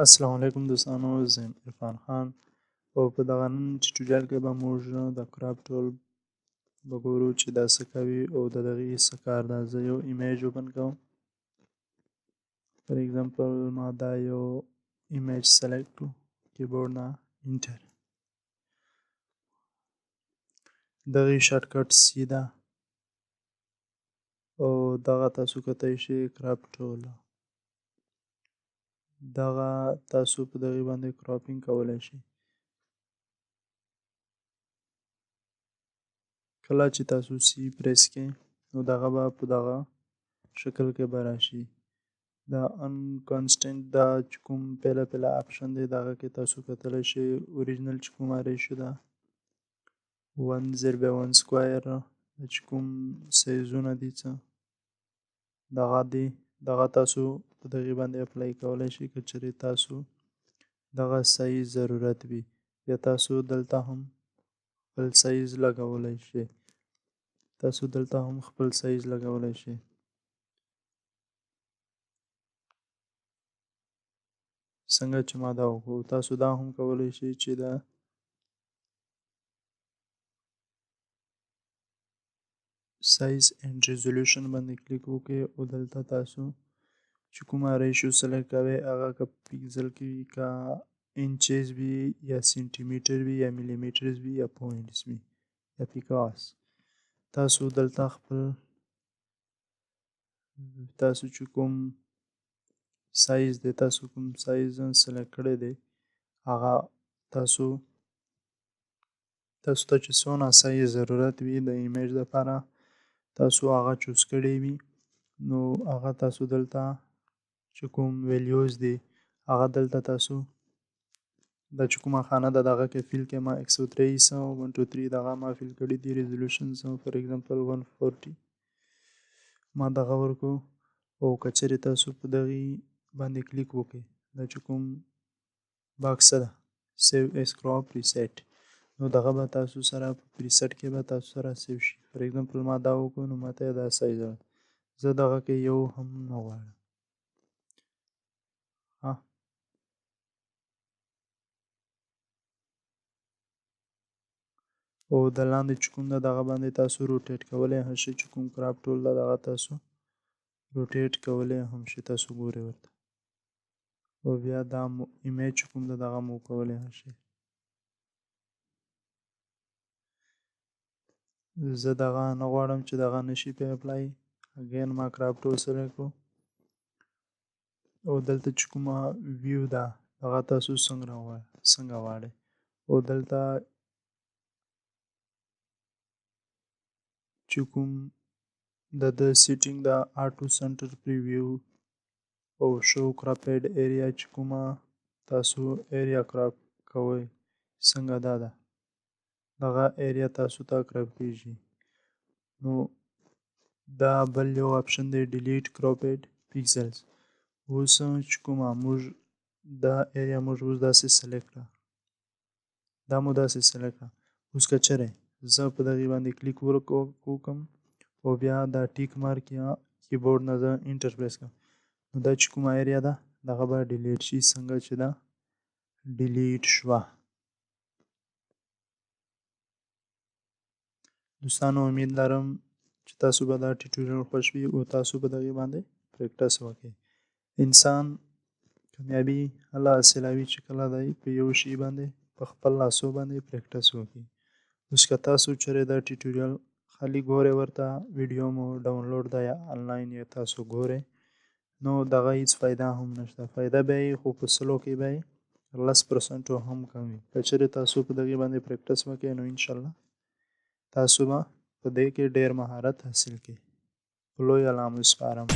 السلام علیکم دوستانو، زه یم عرفان خان او په دغه نن ټیوټوریال کې به موږ د کراپ ټول به ګورو چې دا څه کوي او د دغې څه کار ده. زه یو ایمیج اوپن کوم. فار ایگزامپل ما دا یو ایمیج سلیکټ کړو، کیبورډ نه انټر. دغې شارټکټ سی ده او دغه تاسو کتلی شئ کراپ ټول. دغه تاسو په دغې باندې کراپینګ کولی شئ. کله چې تاسو سی پریس کړئ نو دغه به په دغه شکل کې به راشي. دا انکانسټنټ دا چې کوم پیله اپشن دی دغه کې تاسو کتلی شئ اوریجنل چې کومه ریشو ده 1/1 سکویر چې کوم سایزونه دي څه دغه دي. دغه تاسو په دغې باندې اپلای کولی شئ که چېرې تاسو دغه سایز ضرورت وي، یا تاسو دلته هم خپل سایز لګولی شئ. څنګه چې ما دا وکړو، تاسو دا هم کولی شئ چې دا سایز اینډ ریزولوشن باندې کلیک وکړئ او دلته تاسو چې کومه ریشو سلیکټ کوئ هغه که پیکزل کې وي، که انچز وي، یا سینټي میټر وي، یا میلی میټرز وي، یا پوینټس وي، یا پیکاس. تاسو دلته خپل تاسو چې کوم سایز دی، تاسو کوم سایز سلیکټ کړی دی هغه تاسو ته چې څونه سایز ضرورت وي د ایمیج لپاره تاسو هغه چوز کړی وي، نو هغه تاسو دلته چې کوم ویلیوز دی هغه دلته تاسو دا چې کومه خانه ده دغه کې فیل کې ما 123 دغه ما فیل کړي دي. ریزولوشن فار ایگزامپل 140 ما دغه ورکو. او که چېرې تاسو په دغې باندې کلیک وکړئ دا چې کوم باکس ده سیو ایز کراپ ریسیټ، نو دغه به تاسو سره په پریسیټ کې به تاسو سره سیو شي. فار ایگزامپل ما دا وکړو نو ماته دا سایز زه دغه کې یو هم نه غواړم. او د لاندې چې کوم ده دغه باندې تاسو روټیټ کولی هم شئ. چې کوم کراپ ټول ده دغه تاسو روټیټ کولی هم شئ، تاسو ګورئ ورته. او بیا دا ایمیج چې کوم ده دغه مو کولی هم شئ. زه دغه نه غواړم چې دغه نشي پې اپلای. اګین ما کراپ ټول سلیکټ کړو او دلته چې کومه ویو ده هغه تاسو څنګه غواړئ. او دلته چې کوم د سیټینګ د آټو سنټر پریویو او شو کراپډ ایریا چې کومه تاسو ایریا کراپ کوئ څنګه دا ده دغه ایریا تاسو ته کراپ کیږي. نو دا بل یو اپشن دی ډیلیټ کراپډ پیکسلز. اوس چې کومه موږ دا ایریا موږ اوس داسې سلیکټ کړه، دا مو داسې سلیکټ کړه. اوس که چېرې زه په دغې باندې کلیک وکړم او بیا دا ټیک مارک یا کیبورډ نه زه انټر پریس کړم نو دا چې کومه ایریا ده دغه به ډیلیټ شي. څنګه چې دا ډیلیټ شوه. دوستانو امید لرم چې تاسو به دا ټیوټوریال خوښ وي او تاسو په دغې باندې پریکټس وکړئ. انسان کامیابي هله حاصلوي چې کله دی په یو شي باندې په خپل لاسو باندې پریکټس وکړي. اوس که تاسو چېرې دا ټیوټوریال خالي ګورئ ورته ویډیو مو ډاونلوډ ده یا آنلاین یې تاسو ګورئ نو دغه هیڅ فایده هم نشته. فایده به یې خو په سلو کې به یې 10% هم کم وي. که چېرې تاسو په دغې باندې پریکټس وکړئ نو انشاءالله تاسو به په دې کې ډېر مهارت حاصل کړئ. په لوی الله مو سپارم.